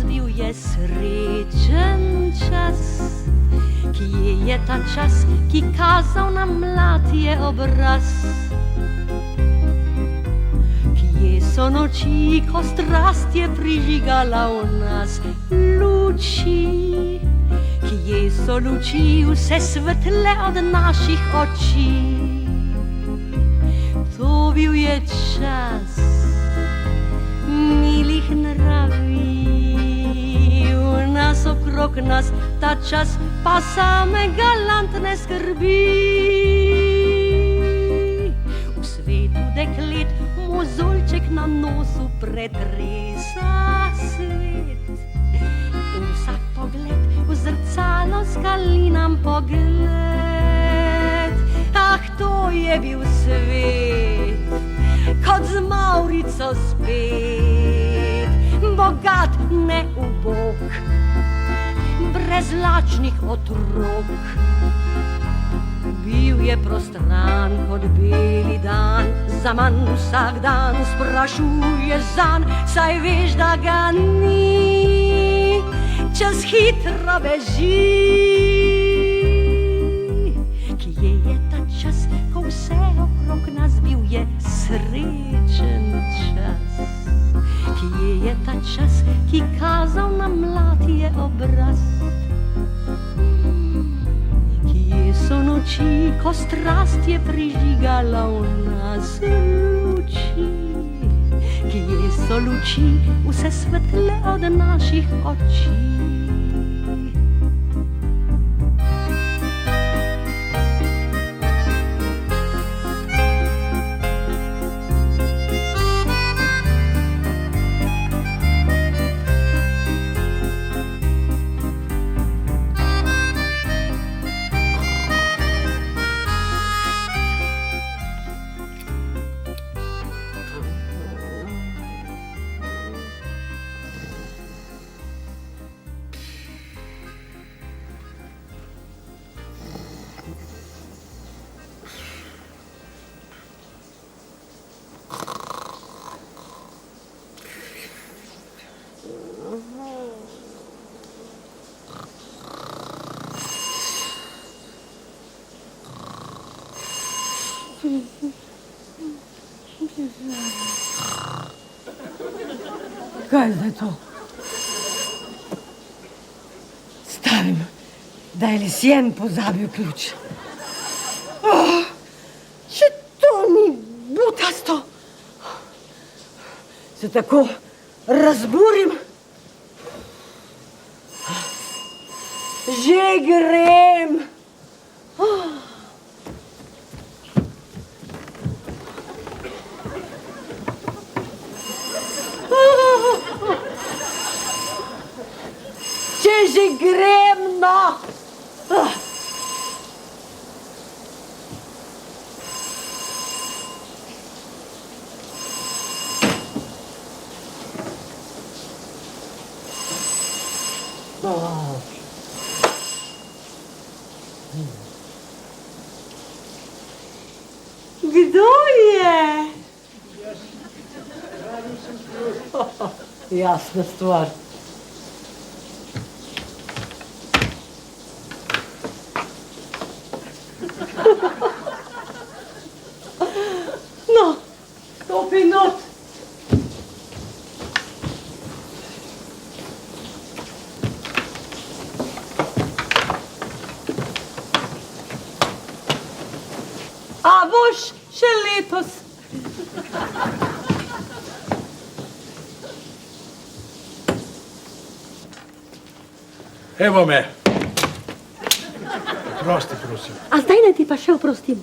bil je srečen čas. Kje je ta čas, ki kazal na mlad je obraz? Kje so noči, ko strast je prižigala v nas luči? Kje so luči vse svetle od naših oči? To bil je čas milih naravi, v nas okrog nas ta čas pa same galantne skrbi. V svetu deklet mozolček na nosu pretresa svet in vsak pogled v zrcalo skali nam pogled. Ah, to je bil svet, kot z Maurico spet, bogat, ne ubog, brez lačnih otrok. Bil je prostran kot beli dan, zaman vsak dan sprašuješ zanj, saj veš, da ga ni, čas hitro beži. Kje je ta čas, ko vse okrog nas bil je srečen čas? Kje je ta čas, ki kazal na mlad je obraz? Kje so noči, ko strast je prižigala v nas luči? Kje so luči, vse svetle od naših oči? Kaj je zdaj to? Stavim, da je Lisjen pozabil ključ. Če to ni butasto, se tako razburim. Že grem. Če že grem, no! Kdo je? Jasna stvar. No, stopi not. A boš še letos? Evo me. Prosti, prosim. A zdaj ne ti pa še oprostim.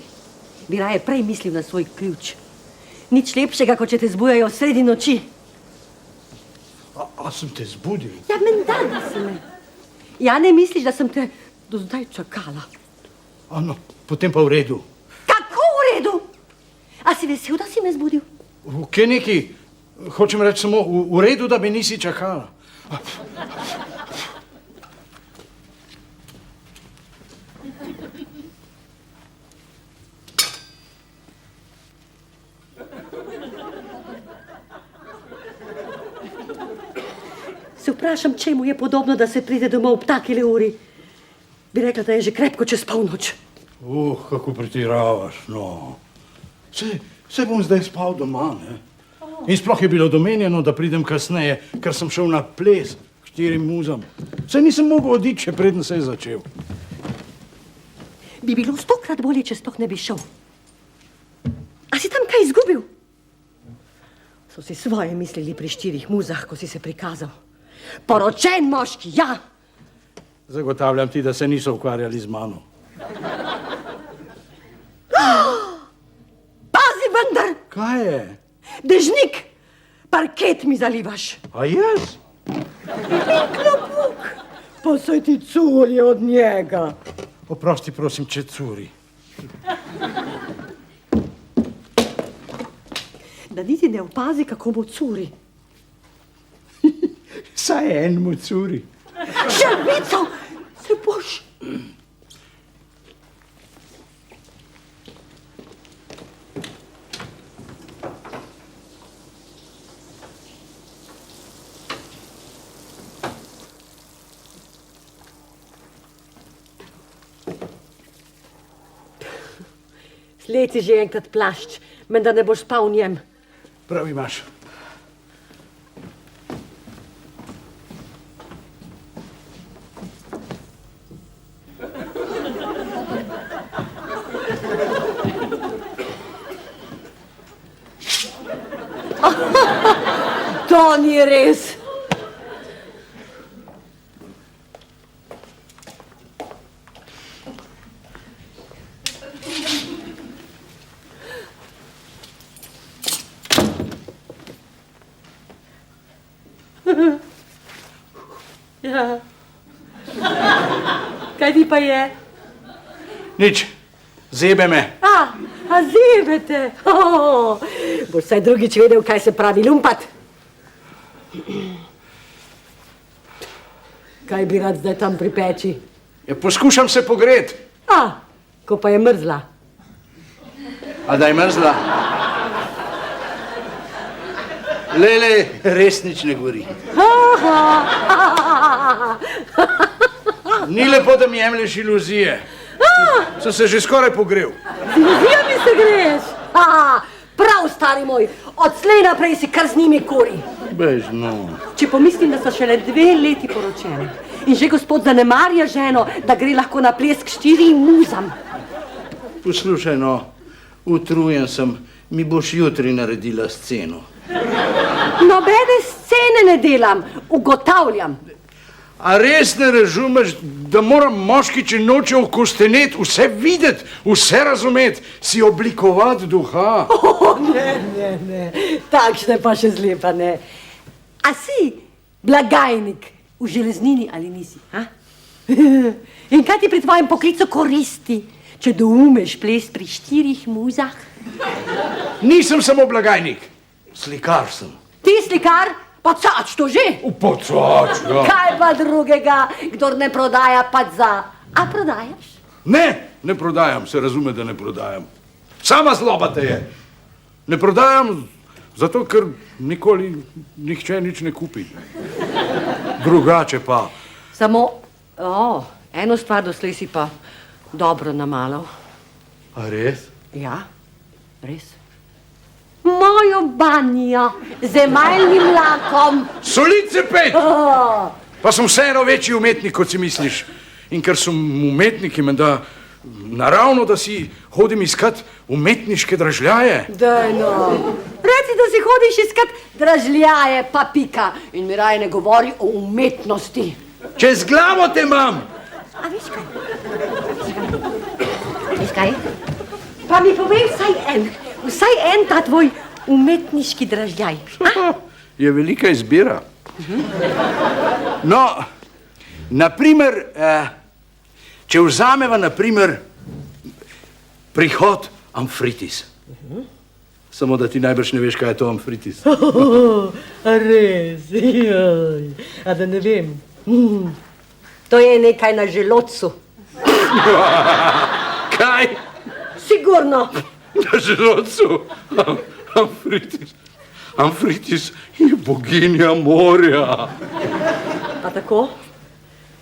Bi raje prej mislil na svoj ključ. Nič lepšega, kot če te zbujajo sredi noči. A sem te zbudil? Ja, menda, da si me. Ja, ne misliš, da sem te do zdaj čakala? No, potem pa v redu. Kako v redu? A si vesel, da si me zbudil? Kaj neki? Hočem reči samo v redu, da me nisi čakala. vprašam, čemu je podobno, da se pride domov ob takele uri. Bi rekla, da je že krepko čez polnoč. Kako pretiravaš, no. Se bom zdaj spal doma, ne? In sploh je bilo domenjeno, da pridem kasneje, ker sem šel na ples k 4 muzam. Se nisem mogel oditi, še preden se je začel. Bi bilo 100-krat bolje, če sploh ne bi šel. A si tam kaj izgubil? So si svoje mislili pri 4 muzah, ko si se prikazal. Poročen moški, ja! Zagotavljam ti, da se niso ukvarjali z mano. Pazi vendar! Kaj je? Dežnik! Parket mi zalivaš. A jaz? Klobuk! Pa se ti curi od njega. Oprosti, prosim, če curi. Da niti ne opazi, kako mu curi. Saj en mu curi. Šerbico! Se boš... Sleci že enkrat plašč, menda ne boš spal v njem. Prav imaš. To ni res. Ja. Kaj ti pa je? Nič, zebe me. A zebete. Boš vsaj drugič vedel, kaj se pravi lumpat. Kaj bi rad zdaj tam pri peči? Ja, poskušam se pogret. Ko pa je mrzla. A da je mrzla? Lele, res nič ne govori. Ni lepo, da mi jemlješ iluzije. Sem se že skoraj pogrel. Z iluzijami se greš. Prav, stari moj, odslej naprej si kar z njimi kuri. Bež, no. Če pomislim, da so šele 2 leti poročeni in že gospod zanemarja ženo, da gre lahko na ples k 4 muzam. Poslušaj, no, utrujen sem, mi boš jutri naredila sceno. Nobene scene ne delam, ugotavljam. A res ne razumeš, da moram moški, če noče okostenet, vse videti, vse razumeti, si oblikovati duha? Ne, takšne pa še zlepa ne. A si blagajnik v železnini ali nisi? In kaj ti pri tvojem poklicu koristi, če doumeš ples pri 4 muzah? Nisem samo blagajnik, slikar sem. Ti slikar? Pacač, to že? Pacač, ja. Kaj pa drugega, kdor ne prodaja paca? A prodajaš? Ne prodajam, se razume, da ne prodajam. Sama zloba te je. Ne prodajam zato, ker nikoli nihče nič ne kupi. Drugače pa. Samo, eno stvar doslej si pa dobro namalal. A res? Ja, res. Mojo banjo z emaljnim lakom. Solice 5! Pa sem vseeno večji umetnik, kot si misliš. In ker sem umetnik, je menda naravno, da si hodim iskat umetniške dražljaje. Daj no. Reci, da si hodiš iskat dražljaje, pa pika. In mi raje ne govori o umetnosti. Čez glavo te imam! A veš kaj? Veš kaj? Pa mi povej vsaj en ta tvoj umetniški dražljaj. Je velika izbira. No, naprimer, če vzameva, naprimer, prihod Amfitis. Samo da ti najbrž ne veš, kaj je to Amfitis. Res, joj. A da ne vem. To je nekaj na želodcu. Kaj? Sigurno. Na želodcu? Amfitis je boginja morja. A tako?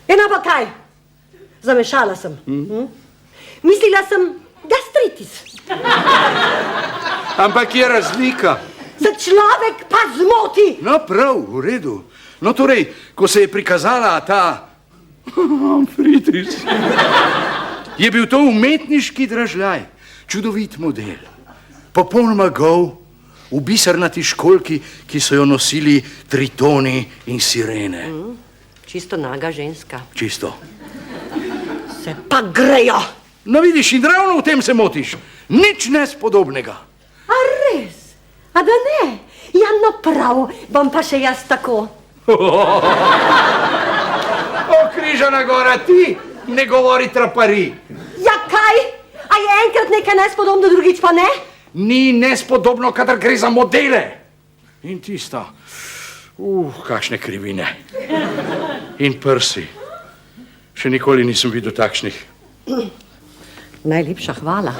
Eno pa kaj? Zamešala sem. Mislila sem gastritis. Ampak je razlika. Se človek pa zmoti. No, prav, v redu. No, torej, ko se je prikazala ta Friedrich, je bil to umetniški dražljaj, čudovit model, popolnoma gol, v bisernati školjki, ki so jo nosili tritoni in sirene. Čisto naga ženska. Čisto. Se pa grejo. No, vidiš, in ravno v tem se motiš. Nič nespodobnega. A res? A da ne? Ja, no prav, bom pa še jaz tako. O, križana gora, ti ne govori trapari. Ja, kaj? A je enkrat nekaj nespodobno, drugič pa ne? Ni nespodobno, kadar gre za modele. In tista, kakšne krivine. In prsi. Še nikoli nisem videl takšnih. Najlepša hvala.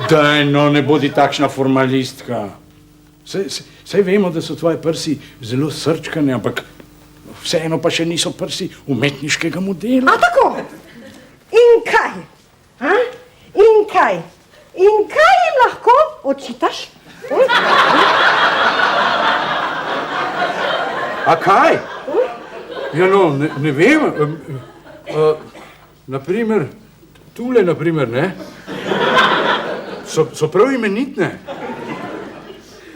Daj, no, ne bodi takšna formalistka. Saj vemo, da so tvoje prsi zelo srčkane, ampak vseeno pa še niso prsi umetniškega modela. A tako? In kaj? A? In kaj? In kaj jim lahko očitaš? A kaj? Ja, no, ne vem. Naprimer, tule, naprimer, ne? So prav imenitne.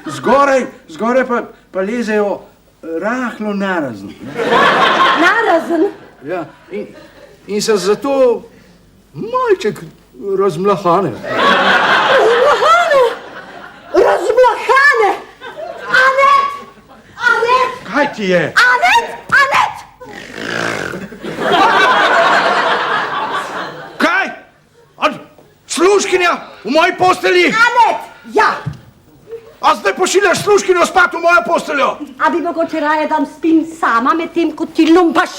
Zgoraj pa lezejo rahlo narazen. Narazen? Ja, in se zato malček razmlahane. Razmlahane? Razmlahane? Anet! Anet! Kaj ti je? Anet! Anet! Kaj? Služkinja v moji postelji? Anet! Ja! A zdaj pošiljaš služkinjo spat v mojo posteljo? A bi mogoče raje, da spim sama med tem, ko ti lumpaš?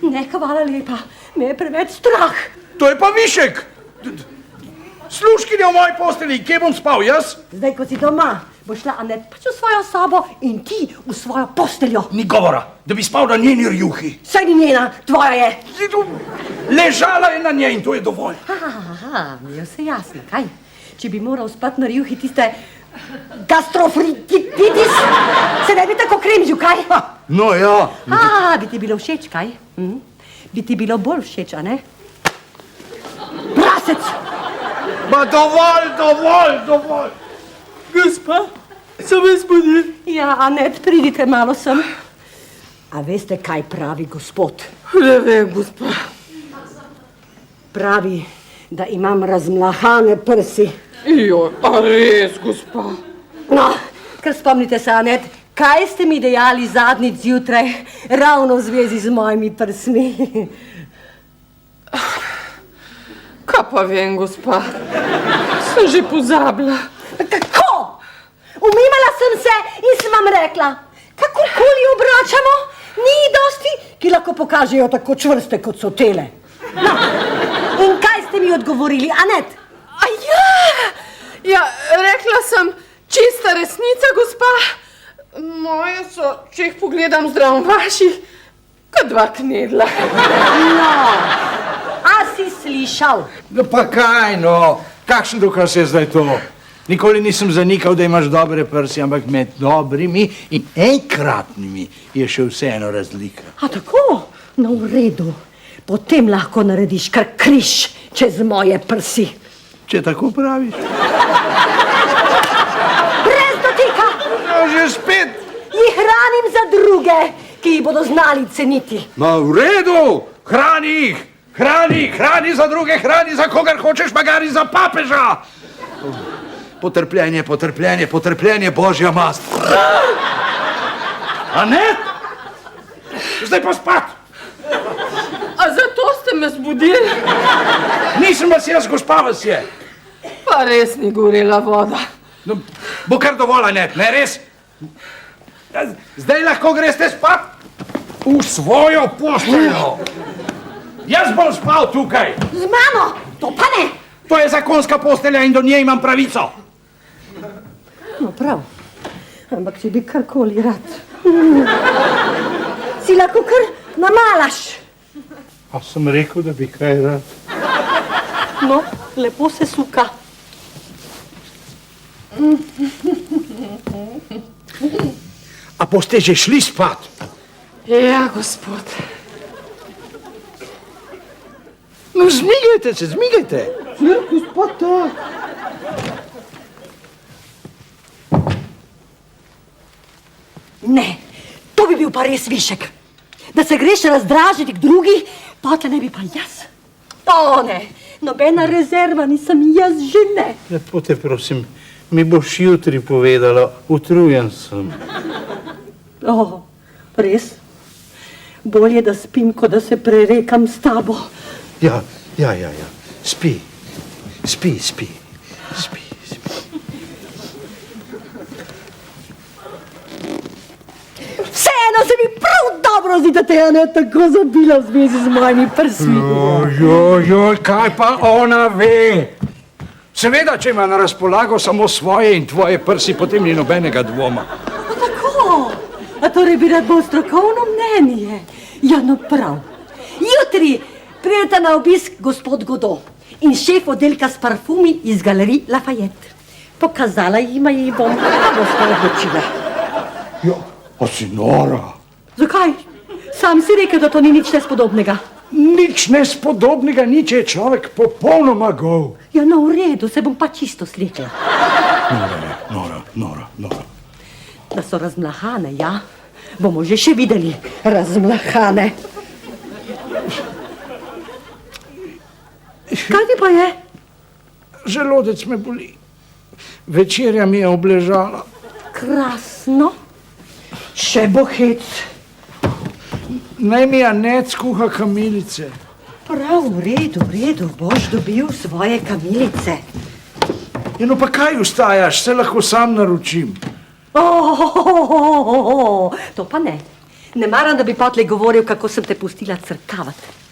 Ne, hvala lepa, me je preveč strah. To je pa višek. Služkinja v moji postelji, kje bom spal, jaz? Zdaj, ko si doma, bo šla Anet pač v svojo sobo in ti v svojo posteljo. Ni govora, da bi spal na njeni rjuhi. Saj ni njena, tvoja je. Ležala je na njej in to je dovolj. Aha, mi je vse jasno, kaj? Če bi moral spati na rjuhi tiste gastrofrititis, se ne bi tako kremžil, kaj? No ja. Bi ti bilo všeč, kaj? Bi ti bilo bolj všeč, a ne? Prasec! Ma dovolj. Gospa, se me zbudi. Ja, Anet, pridite malo sem. A veste, kaj pravi gospod? Ne vem, gospa. Pravi, da imam razmlahane prsi. Jo, a res, gospa. No, kar spomnite se, Anet, kaj ste mi dejali zadnjič zjutraj, ravno v zvezi z mojimi prsmi? Kaj pa vem, gospa? Sem že pozabila. Kako? Umimala sem se in sem vam rekla, kakorkoli obračamo, ni dosti, ki lahko pokažejo tako čvrste, kot so tele. No, in kaj ste mi odgovorili, Anet? A ja, rekla sem, čista resnica, gospa. Moje so, če jih pogledam zdravo vaši, kot dva knedla. No, a si slišal? No pa kaj, no? Kakšen dokaz je zdaj to? Nikoli nisem zanikal, da imaš dobre prsi, ampak med dobrimi in enkratnimi je še vseeno razlika. A tako? No, v redu. Potem lahko narediš kar križ čez moje prsi. Če tako praviš. Brez dotika! No, že spet. Jih hranim za druge, ki jih bodo znali ceniti. Ma v redu, hrani jih. Hrani za druge, hrani za kogar hočeš, magari za papeža. Potrpljenje, božja mast. Anet? Zdaj pa spat. A zato ste me zbudili? Nisem vas jaz, gospa vas je. Pa res ni gorela voda. No, bo kar dovolj, Anet, ne res? Zdaj lahko greste spat v svojo posteljo. Jaz bom spal tukaj. Z mano, to pa ne. To je zakonska postelja in do nje imam pravico. No prav, ampak če bi karkoli rad. Si lahko kar namalaš. A sem rekel, da bi kaj rad? No, lepo se suka. A boste že šli spat? Ja, gospod. No, zmigajte se, zmigajte. Ja, gospod, tak. Ne, to bi bil pa res višek. Da se greš razdražiti k drugi, potle ne bi pa jaz. O ne, nobena rezerva, nisem jaz že ne. Lepo te prosim, mi boš jutri povedala, utrujen sem. O, res? Bolje, da spim, kot da se prerekam s tabo. Ja. Spi. Vseeno se mi prav dobro zdi, da te je ne tako zabila v zvezi z mojimi prsmi. Joj, kaj pa ona ve? Seveda, če ima na razpolago samo svoje in tvoje prsi, potem ni nobenega dvoma. A tako? A torej bi rad bolj strokovno mnenje? Ja, no prav. Jutri pridete na obisk gospod Godo in šef oddelka s parfumi iz galerij Lafayette. Pokazala jima bom, a boste odločila. Ja, a si nora? Zakaj? Sam si rekel, da to ni nič nespodobnega. Nič nespodobnega, nič je človek popolnoma gol. Ja, no v redu, se bom pa čisto slekla. Nora. Da so razmlahane, ja? Bomo že še videli razmlahane. Kaj ti pa je? Želodec me boli. Večerja mi je obležala. Krasno. Še bo hec. Naj mi Anet skuha kamilice. Prav, v redu, boš dobil svoje kamilice. Ja, no pa kaj ustajaš, se lahko sam naročim. To pa ne. Ne maram, da bi potlej govoril, kako sem te pustila crkavati.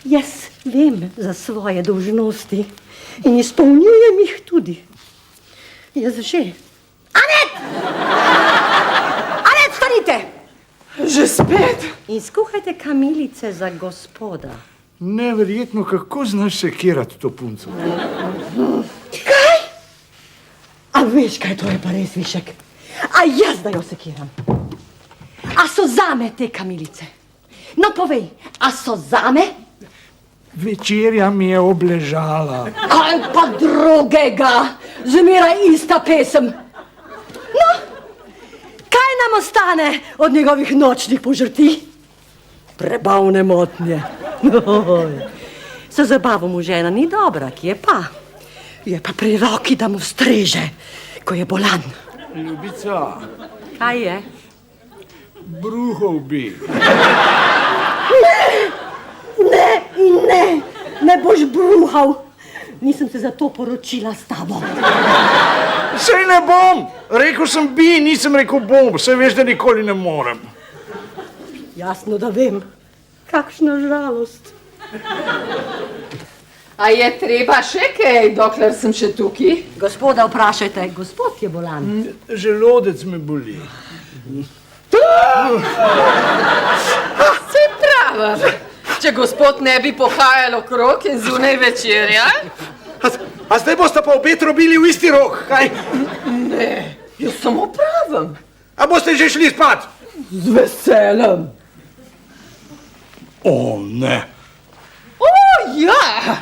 Jaz vem za svoje dolžnosti in izpolnjujem jih tudi. Jaz že. Anet! Anet, stanite! Že spet? In skuhajte kamilice za gospoda. Neverjetno, kako znaš sekirati to punco. Kaj? A veš, kaj to je pa res višek? A jaz da jo sekiram. A so zame te kamilice? No povej, a so zame? Večerja mi je obležala. Kaj pa drugega? Zmeraj ista pesem. No, kaj nam ostane od njegovih nočnih požrti? Prebavne motnje. Za zabavo mu žena ni dobra, kje pa? Je pa pri roki, da mu streže, ko je bolan. Ljubica, Kaj je? bruhov bi. Ne boš bruhal. Nisem se zato poročila s tabo. Sej ne bom. Rekel sem bi, nisem rekel bom. Sej veš, da nikoli ne morem. Jasno, da vem. Kakšna žalost. A je treba še kaj, dokler sem še tukaj? Gospoda vprašajte, gospod je bolan. Želodec me boli. Se pravi, če gospod ne bi pohajal okrog in zunaj večerja? A zdaj boste pa obe trobili v isti rok, kaj? Ne, jaz samo pravim. A boste že šli spat? Z veseljem. O, ne. O, ja!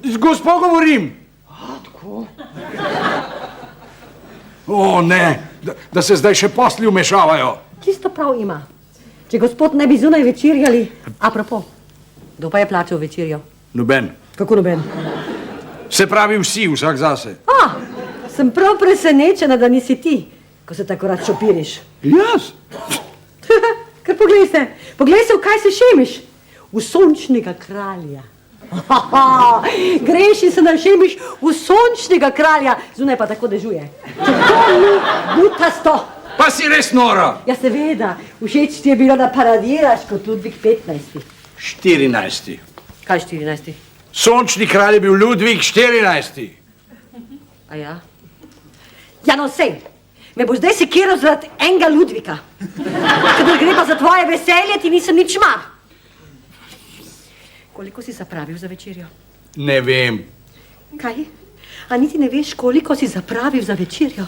Z gospo govorim. Tako? O, ne, da se zdaj še posli vmešavajo. Čisto prav ima. Če gospod ne bi zunaj večerjali, apropo, kdo pa je plačal večerjo? Noben. Kako noben? Se pravi vsi, vsak zase. Sem prav presenečena, da nisi ti, ko se tako rad šopiriš. Jaz? Ker poglej se, v kaj se šemiš? V sončnega kralja. Greš in se našemiš v sončnega kralja, zunaj pa tako dežuje. To ni butasto. Pa si res nora. Ja, seveda, všeč ti je bilo, da paradiraš kot Ludvik 15. 14. Kaj 14? Sončni kralj je bil Ludvik 14. A ja? Ja, no sej, Me bo zdaj sekiral zaradi enega Ludvika. Kadar gre pa za tvoje veselje, ti nisem nič mar. Koliko si zapravil za večerjo? Ne vem. Kaj? A niti ne veš, koliko si zapravil za večerjo?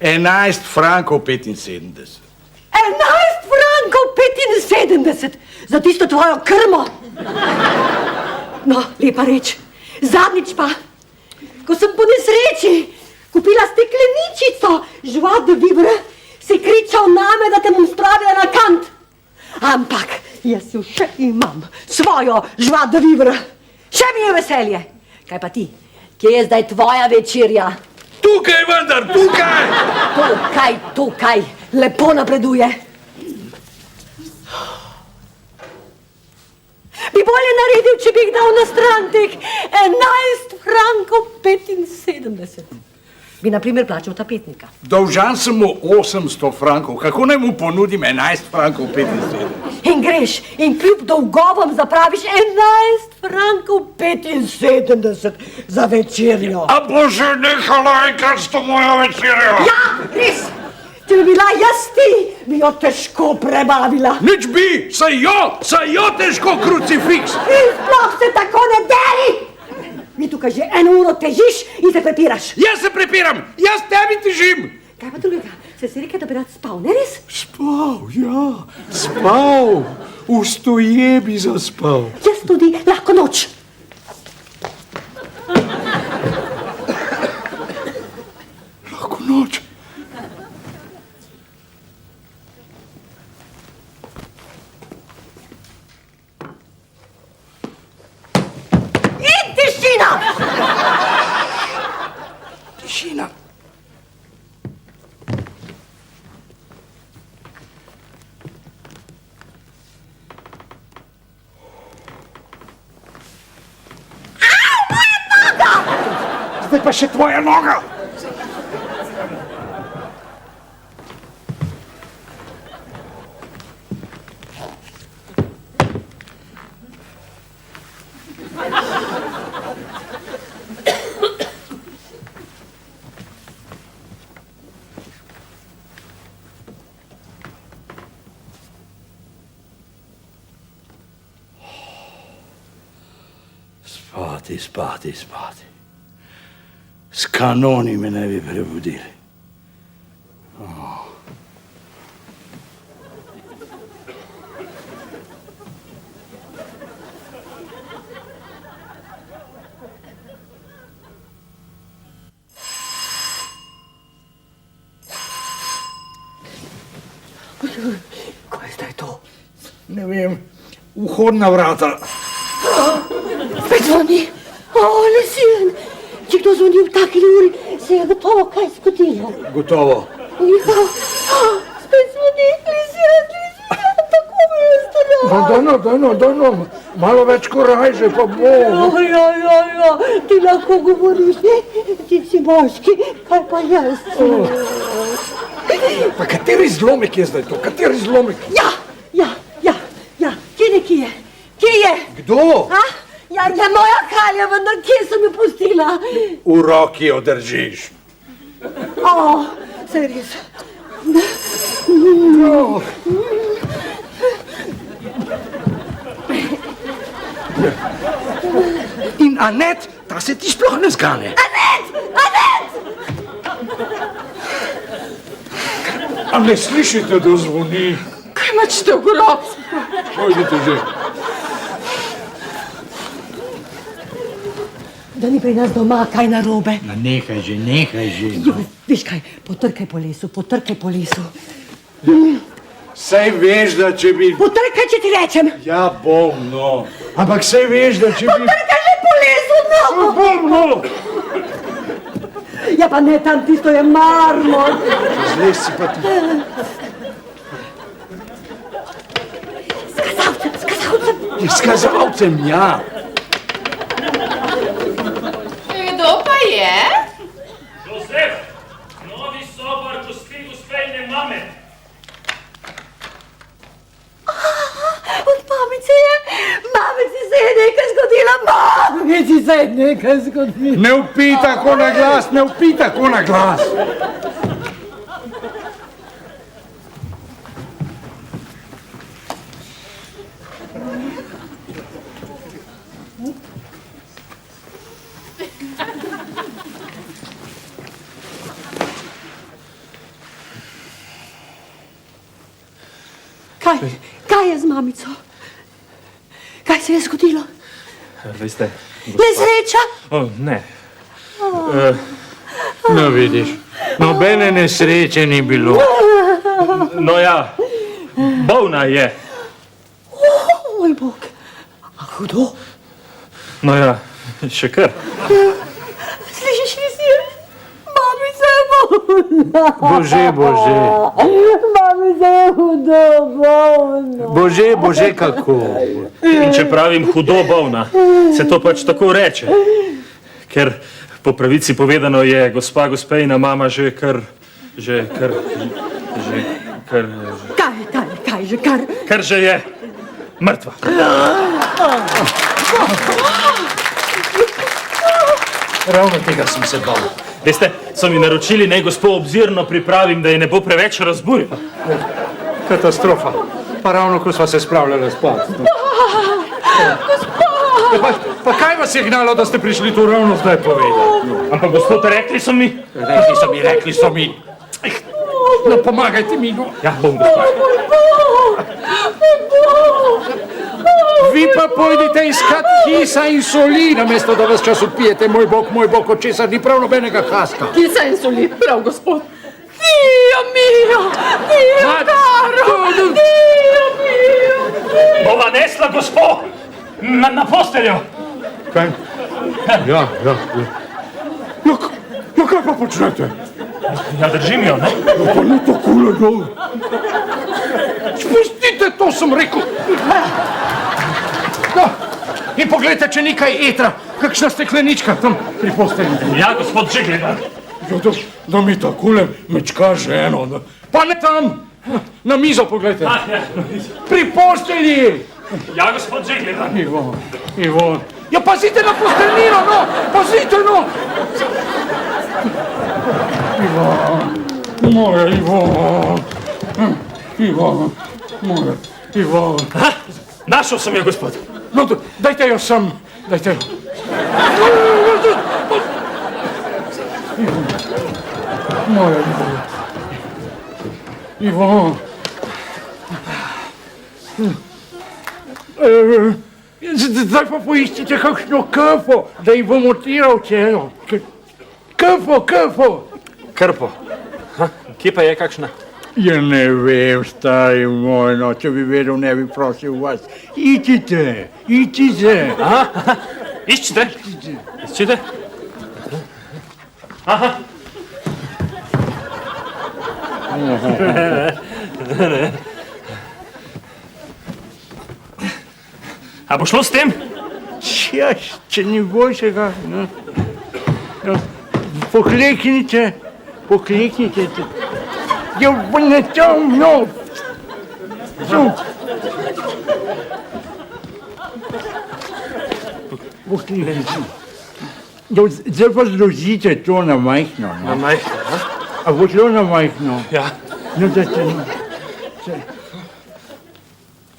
11 frankov 75. 11 frankov 75 za tisto tvojo krmo. No, lepa reč. Zadnjič pa, ko sem po nesreči kupila stekleničico joie de vivre, si kričal name, da te bom spravila na kant. Ampak jaz jo še imam, svojo joie de vivre. Še mi je veselje. Kaj pa ti? Kje je zdaj tvoja večerja? Tukaj vendar, tukaj! Tukaj. Lepo napreduje. Bi bolje naredil, če bi jih dal na stran teh 11 frankov 75. Bi na primer plačal tapetnika. Dolžan sem mu 800 frankov. Kako naj mu ponudim 11 frankov 75? In greš in kljub dolgovom zapraviš 11 frankov 75 za večerjo. A bo že nehala enkrat s to mojo večerjo? Ja, res. Če bi bila jaz ti, bi jo težko prebavila. Nič bi, saj jo težko krucifiks. In sploh se tako ne deri. Mi tukaj že 1 uro težiš in se prepiraš. Jaz se prepiram, jaz tebi težim. Kaj pa drugega? Se si rekel, da bi rad spal, ne res? Spal, ja, spal. V stoje bi zaspal. Jaz tudi, lahko noč. Lahko noč. In tišina! Tišina. Zdaj pa še tvoja noga. Spati. S kanoni me ne bi prebudili. Kaj je zdaj to? Ne vem, vhodna vrata. Spet zvoni. Lesijan. Če kdo zvoni v taki uri, se je gotovo kaj zgodilo. Gotovo. Ja, spet zvoni. Lesijan, tako mi je strah. Dajno, malo več korajže pa bo. Ja, ti lahko govoriš. Ti si moški, kaj pa jaz? Pa kateri zlomek je zdaj to? Kateri zlomek? Ja. Kje je? Kdo? Ja, moja Kalja, vendar kje sem jo pustila? V roki jo držiš. Saj res. In Anet, ta se ti sploh ne zgane. Anet! A ne slišite, da zvoni? Kaj mačete v grob? Pojdite že. Da ni pri nas doma kaj narobe. Nehaj že. Veš kaj, potrkaj po lesu. Saj veš, da če bi... Potrkaj, če ti rečem. Ja, bom, no. Ampak saj veš, da če bi... Potrkaj že po lesu, no. Bom, no. Ja, pa ne tam, tisto je marmor. Zles si pa ti. S kazalcem, ja. Kdo pa je? Jozef, novi sobar gospejne mame. Od mamice je. Mamici se je nekaj zgodilo. Ne vpij tako na glas, Kaj je z mamico? Kaj se je zgodilo? Veste, Nesreča? ne. No, vidiš, nobene nesreče ni bilo. No ja, bolna je. Moj bog, a hudo? No ja, še kar. Slišiš, Vizir? Mamica je bolna. Bože, bože. Mamica je hudo bolna. Bože, kako? In če pravim hudo bolna, se to pač tako reče. Ker po pravici povedano je gospa gospejna mama že kar... Kar že je mrtva. Ravno tega sem se bal. Veste, so mi naročili, naj gospo obzirno pripravim, da je ne bo preveč razburil. Katastrofa. Pa ravno, ko sva se spravljala spat. Pa kaj vas je gnalo, da ste prišli tu ravno zdaj povedati? Ampak gospod, rekli so mi... Rekli so mi. No, pomagajte mi, no. Ja, bom gospod. Vi pa pojdite iskat kisa in soli, namesto da vas čas upijete, moj bog, od česar ni prav nobenega haska. Kisa in soli, prav, gospod. Dio mio, Dio caro, Dio mio. Bova nesla gospo na posteljo. Kaj? Ja. No, kaj pa počnete? Ja, držim jo, ne? Pa ni to kulo. Spustite, to sem rekel. No, in pogledajte, če ni kaj etra, kakšna steklenička tam pri postelji. Ja, gospod, že gledam. Da mi takole mečka ženo. Pa ne tam, na mizo pogledajte. Ja, Pri postelji. ja, gospod, že gledam. Ivon. Ja, pazite na posteljnino, no, pazite, no. Moja Ivon. Ivon. Našel sem jo, gospod. No, dajte jo sem, dajte jo. Moja Ivon. Zdaj pa poiščite kakšno krpo, da ji bom otiral telo. Krpo. Krpo. Kje pa je kakšna? Ja ne vem, stari moj, no, če bi vedel, ne bi prosil vas. Idite. Aha, iščite. Aha. A bo šlo s tem? Ja, če ni boljšega, no. Pokleknite. Ja, ne tam, no. Pokleknite. Zdaj pa zložite to na majhno, no. Na majhno, ha? A bo šlo na majhno? Ja. No, da se...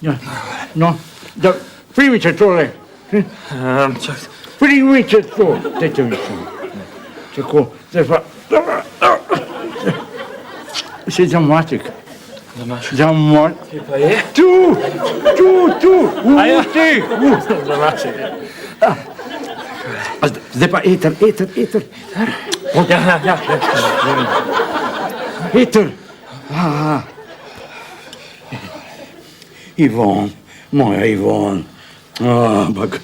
Ja, no, da primite tole. Čakaj. Primite to. Dajte mi to. Tako, zdaj pa... Še za matek. Za matek. Kje pa je? Tu, v ustih. Za maček. Zdaj pa eter. Ja. Eter. Ivon, moja Ivon. Ampak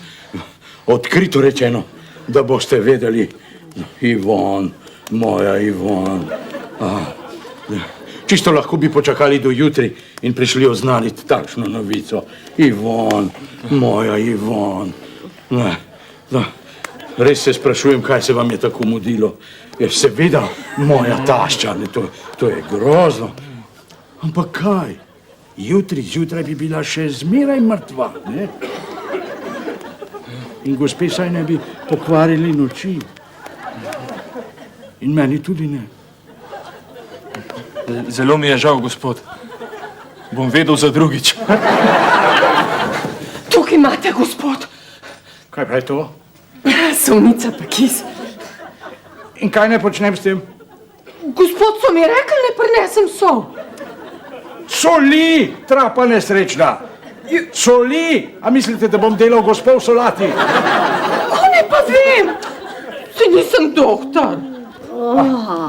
odkrito rečeno, da boste vedeli. Ivon, moja Ivon. Čisto lahko bi počakali do jutri in prišli oznaniti takšno novico. Ivon, moja Ivon. Res se sprašujem, kaj se vam je tako mudilo. Seveda, moja tašča, to je grozno. Ampak kaj? Jutri zjutraj bi bila še zmeraj mrtva, ne? In gospe saj ne bi pokvarili noči. In meni tudi ne. Zelo mi je žal, gospod. Bom vedel za drugič. Tukaj imate, gospod. Kaj pa je to? Sonica pa kis. In kaj ne počnem s tem? Gospod so mi rekli, ne prinesem sol. Soli, trapa nesrečna. Soli, a mislite, da bom delal gospo v solati? Ne pa vem, se nisem doktor.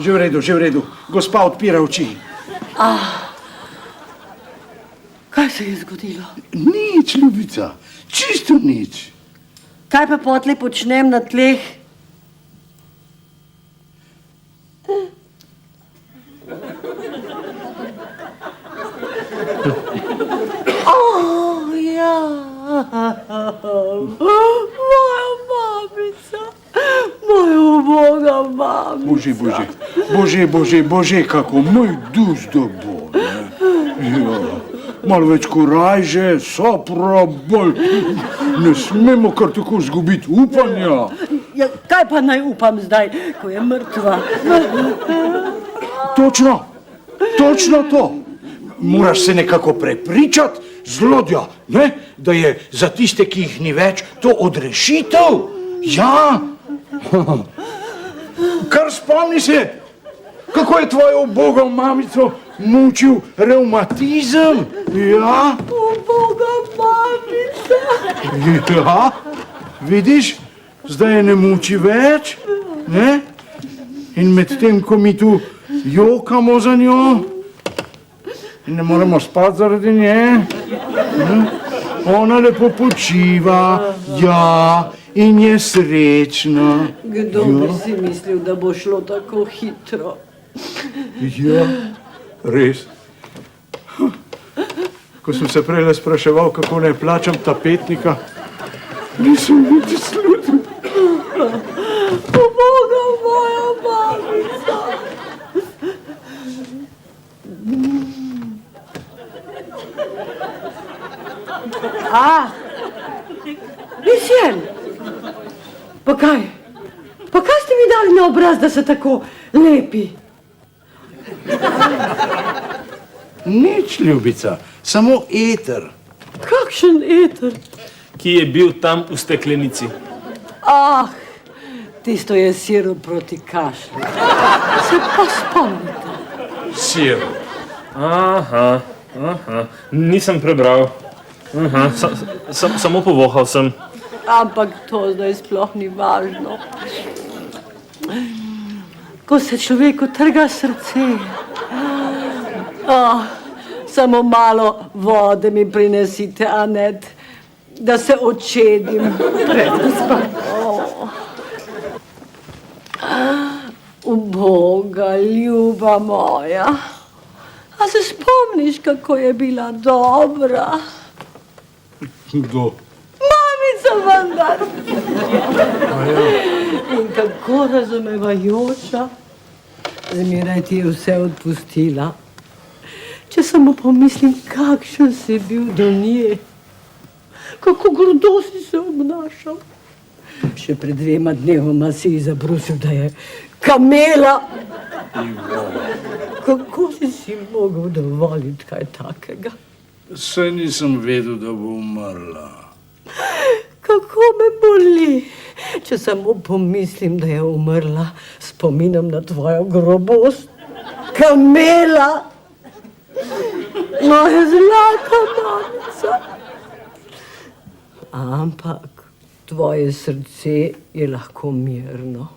Že v redu, gospa odpira oči. Kaj se je zgodilo? Nič, ljubica, čisto nič. Kaj pa potlej počnem na tleh? Ja, moja mamica, moja uboga mamica. Bože, kako moj duš da bo, ne? Ja, malo več korajže, sopra, bolj. Ne smemo kar tako zgubiti upanja. Ja, kaj pa naj upam zdaj, ko je mrtva? Točno to. Moraš se nekako prepričati, zlodja, ne? Da je za tiste, ki jih ni več, to odrešitev. Ja. Kar spomni se, kako je tvojo ubogo mamico mučil revmatizem. Ja. Uboga mamica. Ja, vidiš, zdaj je ne muči več, ne? In medtem, ko mi tu jokamo za njo, in ne moremo spati zaradi nje, ne? Ona lepo počiva, ja, in je srečna. Kdo bi si mislil, da bo šlo tako hitro? Ja, res. Ko sem se prej spraševal, kako naj plačam tapetnika, nisem niti slutil. Uboga moja mamica. Misjen, pa kaj? Pa kaj ste mi dali na obraz, da se tako lepi? Nič, ljubica, samo eter. Kakšen eter? Ki je bil tam v steklenici. Tisto je sirup proti kašlju. Se pa spomnite. Sirup. Aha, nisem prebral. Samo povohal sem. Ampak to zdaj sploh ni važno. Ko se človeku trga srce, samo malo vode mi prinesite, Anet, da se očedim. Uboga, ljuba moja, a se spomniš, kako je bila dobra? Kdo? Mamica vendar. In kako razumevajoča. Zmeraj ti je vse odpustila. Če samo pomislim, kakšen si bil do nje. Kako grdo si se obnašal. Še pred 2 dnevoma si zabrusil, da je kamela. Kako si mogel dovoliti kaj takega? Saj nisem vedel, da bo umrla. Kako me boli, če samo pomislim, da je umrla, spominam na tvojo grobost. Kamela, moja zlata mamica. Ampak tvoje srce je lahko mirno.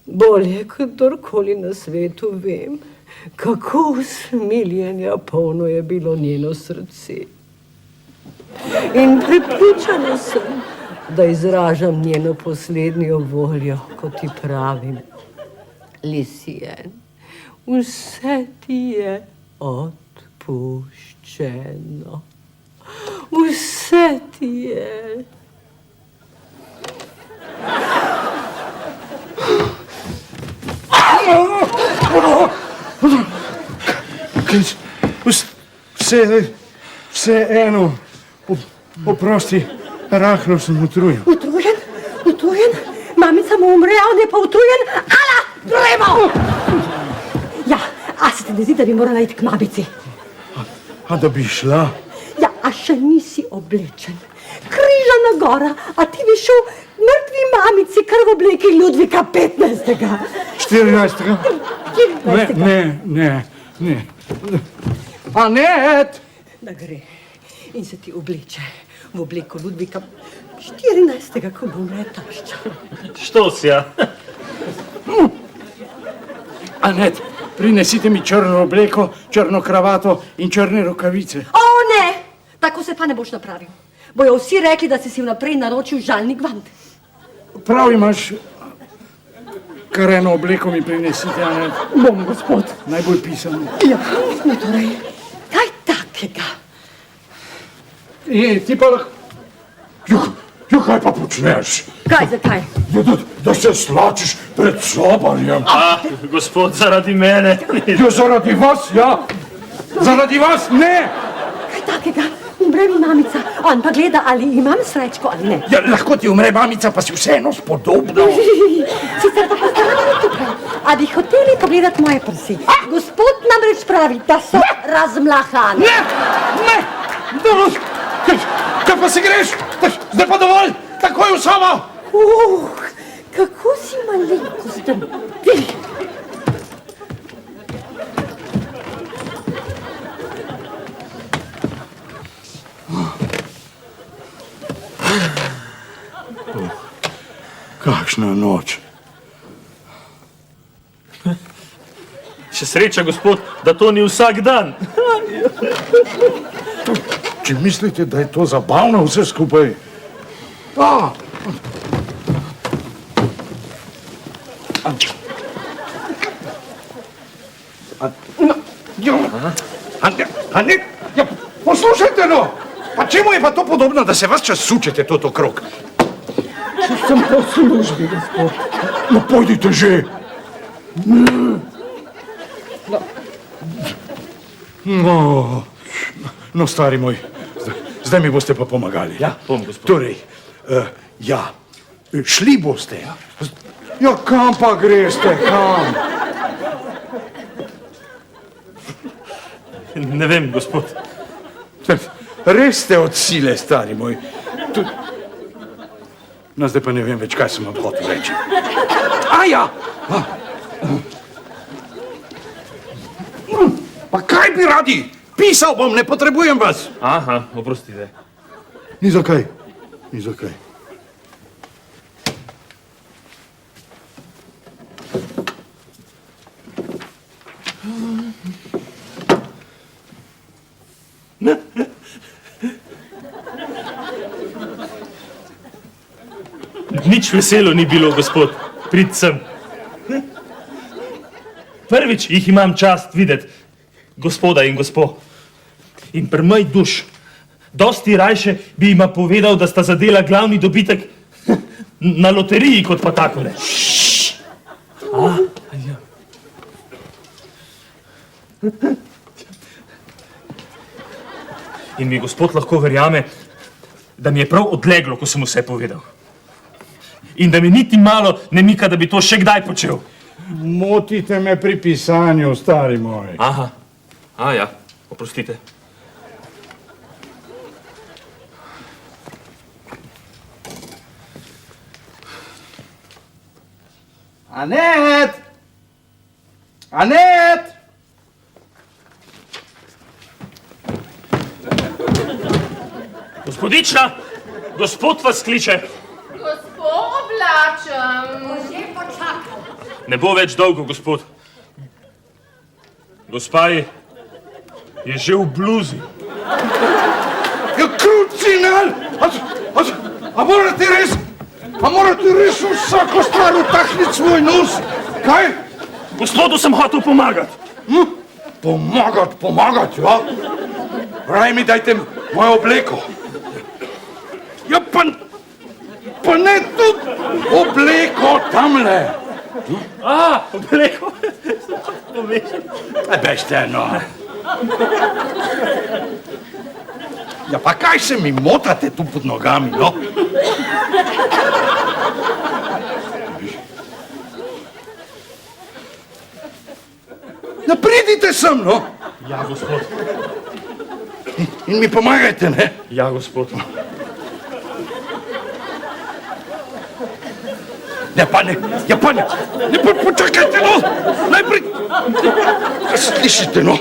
Bolje kot kdorkoli na svetu vem, kako usmiljenja polno je bilo njeno srce. In prepričana sem, da izražam njeno poslednjo voljo, kot ti pravim. Lisien, vse ti je odpuščeno. Vse ti je. Vse eno, oprosti, rahlo sem utrujen. Utrujen? Mamica mu umre, a on je pa utrujen? Ala, gremo! Ja, a se ti ne zdi, da bi morala iti k mamici? A da bi šla? Ja, a še nisi oblečen. Križana gora, a ti bi šel mrtvi mamici, kar v obleki Ludvika 15. 14. Ne. Anet! Da gre in se ti obleče v obleko Ludvika 14. ko bo umre tašča. Što si, ja? Anet, prinesite mi črno obleko, črno kravato in črne rokavice. O ne, tako se pa ne boš napravil. Bojo vsi rekli, da si si vnaprej naročil žalni gvant. Prav imaš, kar eno obleko mi prinesite, Anet. Bom, gospod. Najbolj pisano. Ja, no torej, kaj takega? Ti pa lahko... kaj pa počneš? Kaj, zakaj? Da se slačiš pred sobarjem. Gospod, zaradi mene. Ja, zaradi vas, ja. Zaradi vas, ne. Kaj takega? Umre mi mamica, on pa gleda, ali imam srečko ali ne. Ja, lahko ti umre mamica, pa si vseeno spodobno. Sicer pa pozdravljeni tukaj. A bi hoteli pogledati moje prsi? Gospod namreč pravi, da so razmlahane. Ne. Kaj pa se greš? Zdaj pa dovolj, takoj v sobo. Kako si malenkosten. Kakšna noč. Še sreča, gospod, da to ni vsak dan. Če mislite, da je to zabavno vse skupaj. Poslušajte, no! Pa čemu je pa to podobno, da se vas čas sučete tot okrog? Če sem po službi, gospod. No, pojdite že. No, stari moj, zdaj mi boste pa pomagali. Ja, bom, gospod. Torej, šli boste. Ja, kam pa greste, kam? Ne vem, gospod. Res ste od sile, stari moj. No, zdaj pa ne vem več, kaj sem vam hotel reči. Pa kaj bi radi? Pisal bom, ne potrebujem vas. Aha, oprostite. Ni zakaj. Nič veselo ni bilo, gospod. Prid sem. Prvič jih imam čast videti, gospoda in gospo. In pri moj duš, dosti rajše bi jima povedal, da sta zadela glavni dobitek na loteriji, kot pa takole. In mi gospod lahko verjame, da mi je prav odleglo, ko sem vse povedal. In da mi niti malo ne mika, da bi to še kdaj počel. Motite me pri pisanju, stari moj. Aha, ja, oprostite. Anet! Gospodična, gospod vas kliče. Gospod oblačem. Že počakal. Ne bo več dolgo, gospod. Gospa je že v bluzi. Ja, krucinal! A morate res vsako stvar vtahniti svoj nos? Kaj? Gospodu sem hotel pomagati. Pomagati, ja? Raj mi dajte mojo obleko. Ja, pa ne tudi obleko tamle. Obleko. Bežte, no. Ja, pa kaj se mi motate tu pod nogami, no? Ja, pridite sem, no. Ja, gospod. In mi pomagajte, ne? Ja, gospod. Ne, pa ne, ja pa ne, počakajte, no, najprej, slišite, no.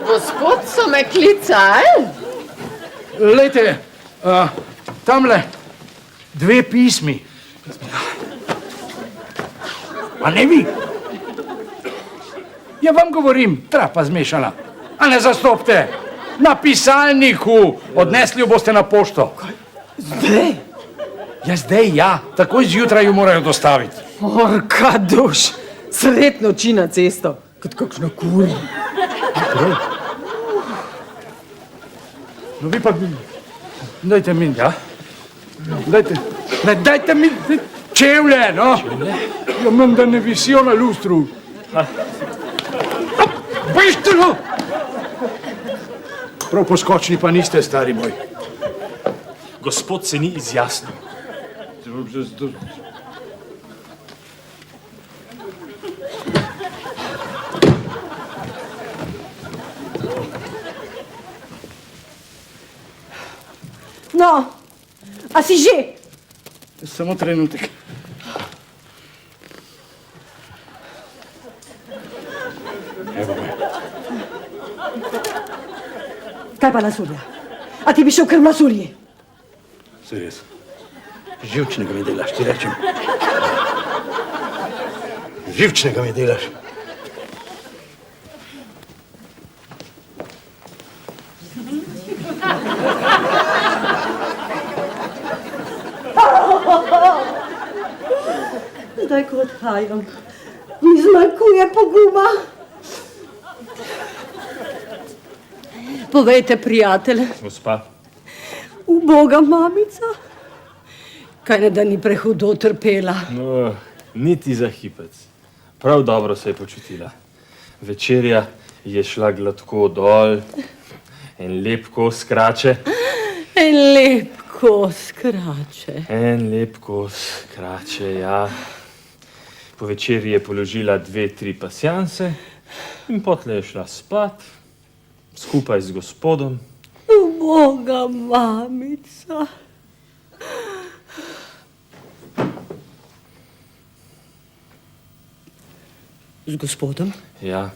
Gospod, so me klicali? Lejte, tamle, 2 pismi. A ne vi? Ja vam govorim, trapa zmešana. A ne zastopte. Na pisalniku. Odnesli jo boste na pošto. Zdaj? Ja, zdaj ja. Takoj zjutraj jo morajo dostaviti. Orka duš, sred noči na cesto, kot kakšna kura. No vi pa, dajte mi, ja? Dajte mi čevlje, no? Ja, mem, da ne visijo na lustru. Bežite, no! Prav poskočni pa niste, stari moj. Gospod se ni izjasnil. No, a si že? Samo trenutek. Evo me. Kaj pa lasulja? A ti bi šel kar v lasulji? Se res. Živčnega mi delaš, ti rečem. Živčnega mi delaš. Zdaj, ko odhajam, mi zmanjkuje poguma. Povejte, prijatelj, Gospa, uboga mamica, kaj ne da ni prehudo trpela. no, niti za hipec. Prav dobro se je počutila. Večerja je šla gladko dol, en lep kos krače. En lep kos krače. En lep kos krače, ja. Po večerji je položila 2-3 pasjanse in potle je šla spat, skupaj z gospodom. Uboga mamica. Z gospodom? Ja,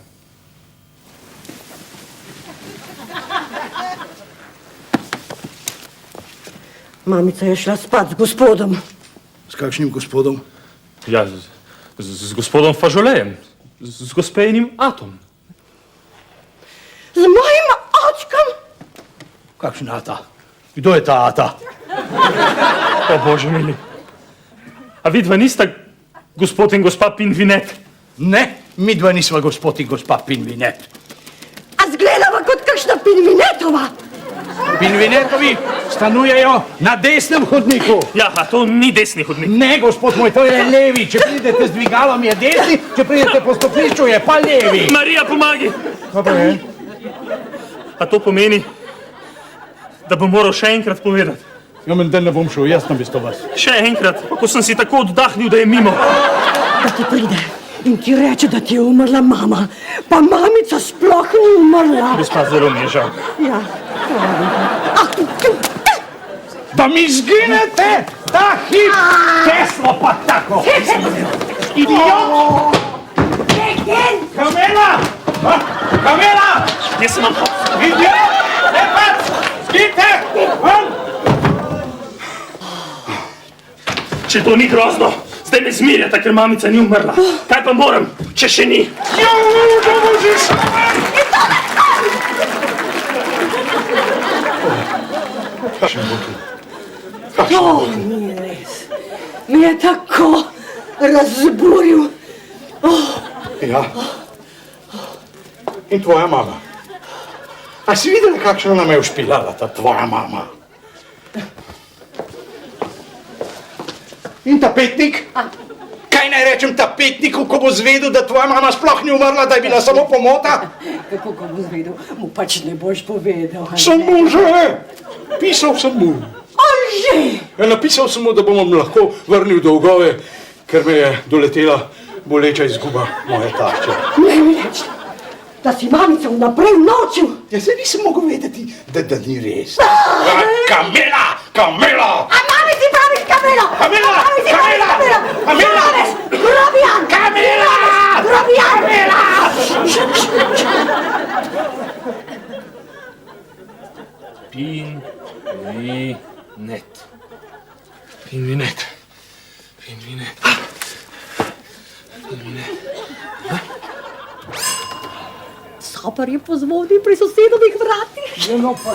Mamica je šla spat z gospodom. S kakšnim gospodom? ja, z gospodom Fažolejem, z gospejnim Atom. Z mojim očkom? Kakšen ata? Kdo je ta ata? O bože mili. A vidva nista gospod in gospa Pinvinet? Ne, midva nisva gospod in gospa Pinvinet. A zgledava kot kakšna Pinvinetova? Pinvinetovi stanujejo na desnem hodniku. Ja, a to ni desni hodnik. Ne, gospod moj, to je levi. Če pridete z dvigalom, je desni, če pridete po stopnišču, je pa levi. Marija, pomagi! Kaj pa je? A to pomeni, da bom moral še enkrat povedati. Ja, menda ne bom šel, jaz namesto vas. Še enkrat, ko sem si tako oddahnil, da je mimo. Da ti pride in ti reče, da ti je umrla mama, pa mamica sploh ni umrla. Gospa, zelo mi je žal. Ja. Da mi zginete, ta hip, teslo pa tako. Idiot! Kamela! Kamela! Jaz sem vam Idiot! Lepac! Zginite! Ven! Če to ni grozno, zdaj me zmirjate, ker mamica ni umrla. Kaj pa moram, če še ni? Da božiš! To ni res. Mi je tako razburil. Ja. In tvoja mama. A si videla, kakšno nam je ušpilala ta tvoja mama? In tapetnik? Kaj naj rečem tapetniku, ko bo zvedel, da tvoja mama sploh ni umrla, da je bila samo pomota? Kako ga bo zvedel? Mu pač ne boš povedal. Sem mu že! Pisal sem mu. Že! Ja, napisal sem mu, da bom vam lahko vrnil dolgove, ker me je doletela boleča izguba moje tašče. Ne mi reči. da si mamica vnaprej vnočil. Jaz se nisem mogel vedeti, da ni res. Kamila! Kamila! A mami ti praviš Kamilo! Kamila! A mami ti praviš Kamila! Kamilo! Kamila! Grobijan! Grobijan! Kamila! Grobijan! Pingvinet. Pingvinet. Pingvinet. Pingvinet. Sapar je pozvonil pri sosedovih vratih. No, pa.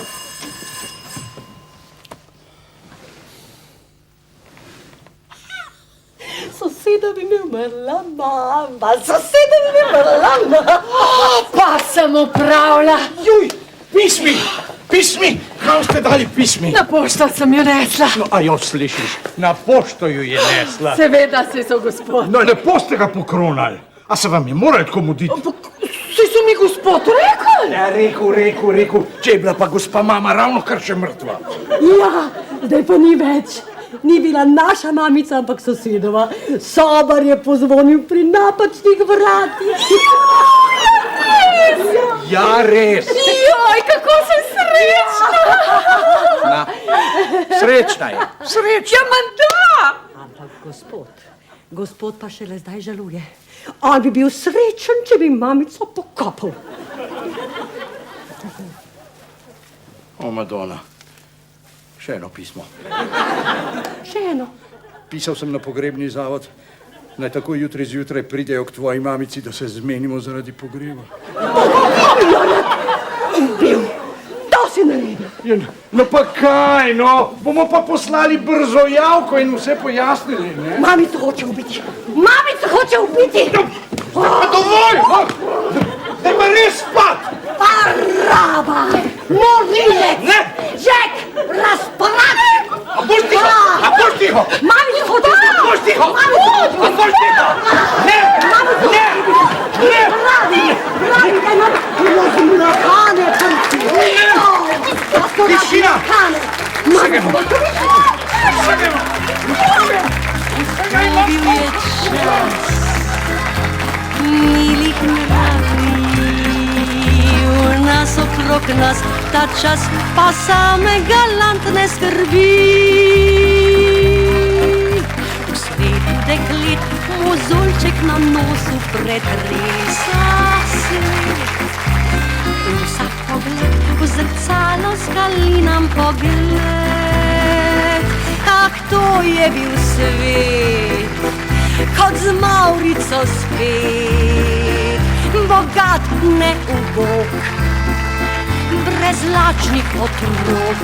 Soseda bi mi umrla mama, soseda bi mi umrla mama. Pa sem upravila. Juj, pismi! Pismi! Kam ste dali pismi? Na pošto sem jo nesla. No, a jo slišiš? Na pošto ju je nesla. Seveda si so gospod. No, lepo ste ga pokronali. A se vam je moral tako muditi? Si so mi gospod rekel? Ja, rekel, če je bila pa gospa mama ravno kar še mrtva. Ja, zdaj pa ni več. Ni bila naša mamica, ampak sosedova. Sabar je pozvonil pri napačnih vratih. Ja, res. Joj, kako sem srečna. Srečna je. Ja, manda. Ampak gospod pa šele zdaj žaluje. On bi bil srečen, če bi mamico pokopal. O, Madonna. Še eno pismo. Še eno. Pisal sem na pogrebni zavod. Naj tako jutri zjutraj pridejo k tvoji mamici, da se zmenimo zaradi pogreba. Bil. To si naredil. Ja, no pa kaj, no? Bomo pa poslali brzo javko in vse pojasnili, ne? Mamico hoče ubiti. Mamico hoče ubiti. Pa dovolj, no? Daj pa res spat! Paraba. Morilec. Ne! Žek. Razprat. A boš tiho! A boš tiho! Mamico hoče ubiti. A boš tiho! A boš tiho! Ne! Ne! Ne! Pravi, da ima mlakane. Tišina! Mamico hoče ubiti. Bil je čas milih naravi, v nas okrog nas ta čas pa same galantne skrbi. V svetu deklet mozolček na nosu pretresa svet. Vsak pogled v zrcalo skali nam pogled. Ah, to je bil svet, kot z Maurico spet, bogat, ne ubog, brez lačnih otrok.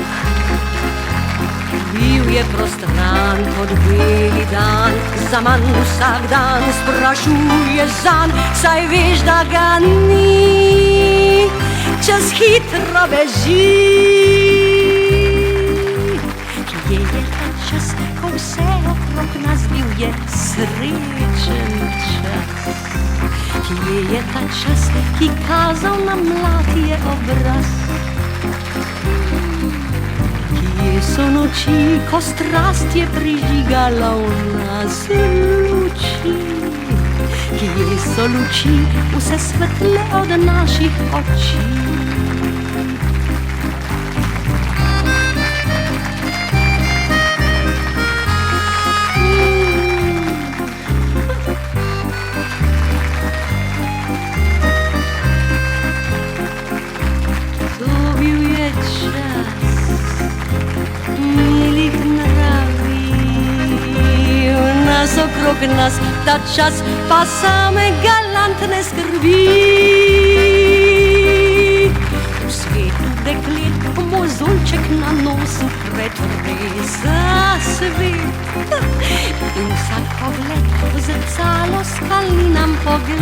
Bil je prostran kot beli dan, zaman vsak dan sprašuje zanj, saj veš, da ga ni, čas hitro beži. Kje je ta čas, ko vse okrog nas bil je srečen čas? Kje je ta čas, ki kazal nam mlad je obraz? Kje so noči, ko strast je prižigala v nas luči? Kje so luči, vse svetle od naših oči? Okrog nas ta čas pa same galantne skrbi. V svetu deklet mozolček na nosu pretresa svet. In vsak pogled v zrcalo skali nam pogled.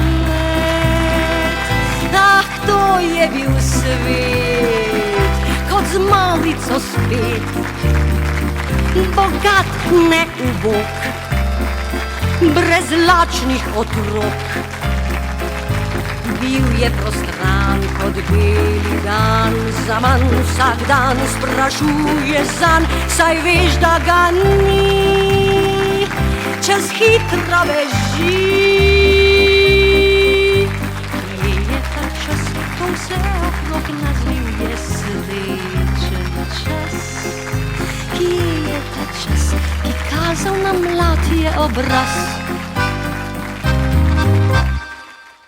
Ah, to je bil svet, kot z Maurico spet, bogat, ne ubog, brez lačnih otrok. Bil je prostran kot beli dan, zaman vsak dan sprašuje zanj, saj veš, da ga ni, čas hitro beži. Kje je ta čas, kazal na mlad je obraz.